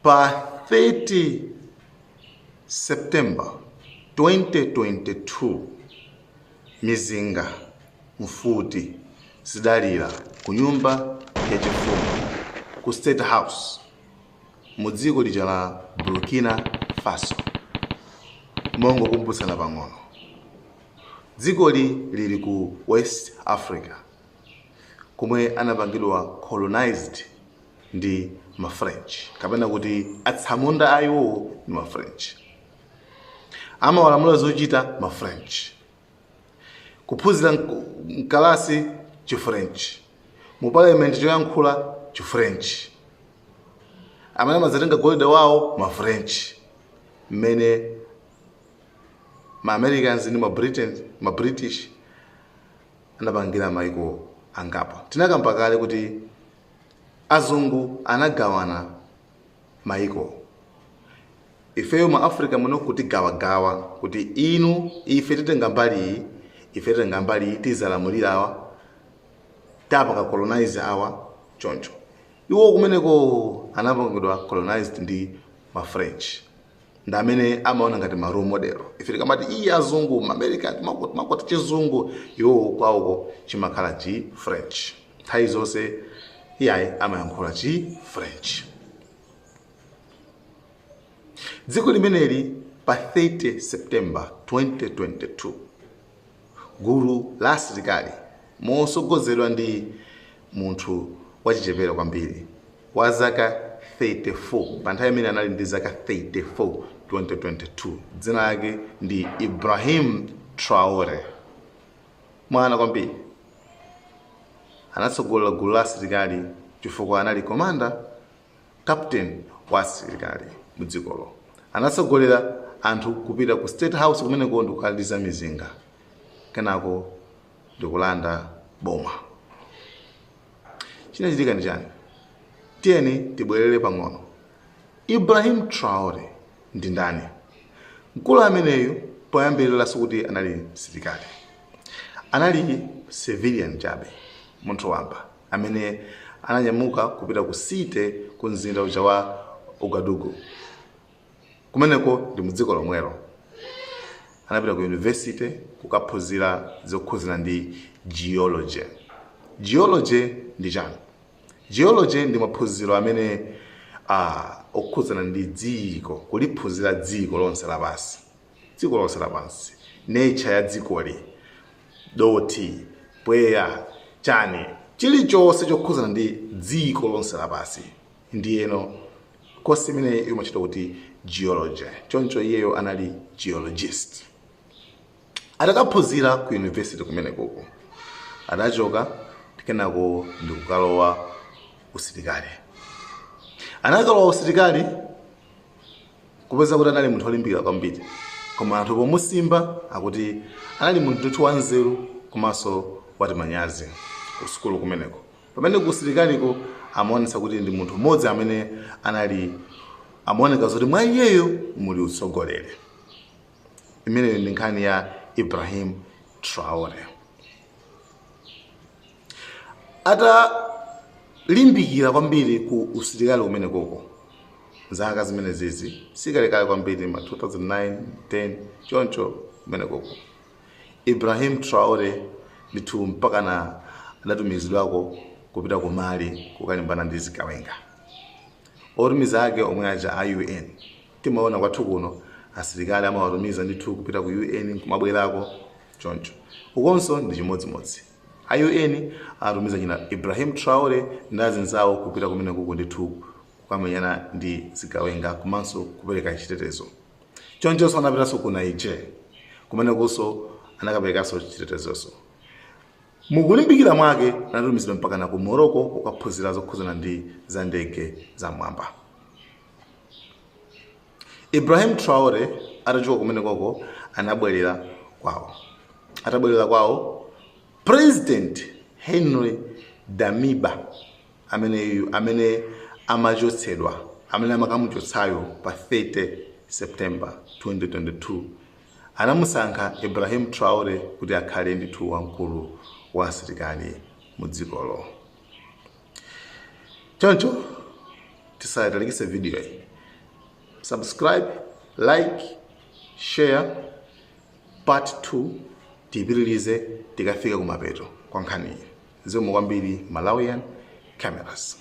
Pa 30 September 2022 mizinga mfuti zidalira ku nyumba yachifumu ku State House mu dziko lija la Burkina Faso. Mongo kumbutsana pang'ono, dzikoli lili ku West Africa kumwe anapangidwa colonized ndi ma French, kapena kuti atsamunda ayiwo ndi ma French. Amawalamula zochita ma French, kuphunzira mkalasi chi French, mu parliament choyankhula chi French, amene amazatenga golide wawo ma French, mmene ma Americans ndi ma British anapangira maiko angapo. Tinakamba kale kuti azungu anagawana maiko. Ifeyo mu Africa muno kuti gawa kuti inu ife titenga mbali, ife titenga mbali tizalamulira awa, tapaka colonize awa choncho. Iwo kumeneko anapangidwa colonized ndi ma French, ndi amene amaona ngati ma role model. Ife tikamati iyi azungu ma American makoti chizungu, iwo kwawoko chimakhala chi French. Nthawi zonse iyayi amayankhula chi French. Dziko limeneli pa 30 September 2022 gulu la asilikali mosogozedwa ndi munthu wachichepere kwambiri wa zaka 34, pa nthawi imene anali ndi zaka 34 2022, dzina lake ndi Ibrahim Traore, mwana kwambiri. Anatsogolera gulu la asilikali chifukwa anali komanda captain wa asilikali mu dzikolo. Anatsogolera anthu kupita ku State House kumeneko ndikukhaliza mizinga, kenako ndikulanda boma. Chinachitika ndi chani? Tiyeni tibwerere pang'ono. Ibrahim Traore ndi ndani? Mkulu ameneyo poyambirira kuti anali silikali, anali civilian chabe, munthu wamba amene ananyamuka kupita ku Site ku mzinda uja wa Ouagadougou. Kumeneko ndi mu dziko lomwelo. Anapita ku university kukaphunzira zokhuzana ndi geology. Geology ndi chani? Geology ndi maphunziro amene okhuzana ndi dziko, kuliphunzira dziko lonse lapansi. Dziko lonse lapansi, nature ya dzikoli, doti, pweya, chani, chilichonse chokhuzana ndi dziko lonse lapansi. Ndiyeno kosi imene imachita kuti geology. Choncho iyeyo anali geologist. Atakaphunzira ku university kumeneko, adachoka kenako ndikukalowa usilikali. Anakalowa usilikali kupeza kuti anali munthu olimbika kwambiri, koma anthu pomusimba akuti anali munthu wanzeru komanso wati manyazi ku sukulu kumeneko. Pamene ku usilikaliko amaonetsa kuti ndi munthu mmodzi amene anali amaoneka zoti mwa iyeyo muli utsogoleri. Imeneyo ndi nkhani ya Ibrahim Traore. Atalimbikira kwambiri ku usilikali kumenekoko zaka zimene zizi sikalekale kwambiri ma 2009 10 choncho kumenekoko, Ibrahim Traore ndithu mpaka adatumizidwako kupita ku Mali kukalimbana ndi zigawenga. Otumiza ake omwe aja a UN. Timaona kwathu kuno asilikali amawatumiza ndithu kupita ku UN kumabwerako choncho. Ukonso ndi chimodzimodzi. A UN atumiza nyina Ibrahim Traore ndi azinzawo kupita kumeneko ndithu kukamenyana ndi zigawenga komanso kupereka chitetezo. Chonchonso anapitanso ku Niger kumenekonso anakaperekaso chitetezoso. Mukulimbikira mwake anatumizidwa mpaka ku Morocco kukaphunzira zokhuzana ndi za ndege za mwamba. Ibrahim Traore atachoka kumenekoko anabwerera kwawo. Atabwerera kwawo, President Henry Damiba amene amachotsedwa, amene amakamuchotsayo pa 30 September 2022 anamusankha Ibrahim Traore kuti akhale ndithu wamkulu wa asilikali mu dzikolo. Choncho tisatalikise video iyi. subscribe, like, share. Part 2 tiyipitirize tikafika kumapeto kwa nkhani iyi. Zikomo kwambiri Malawian Cameras.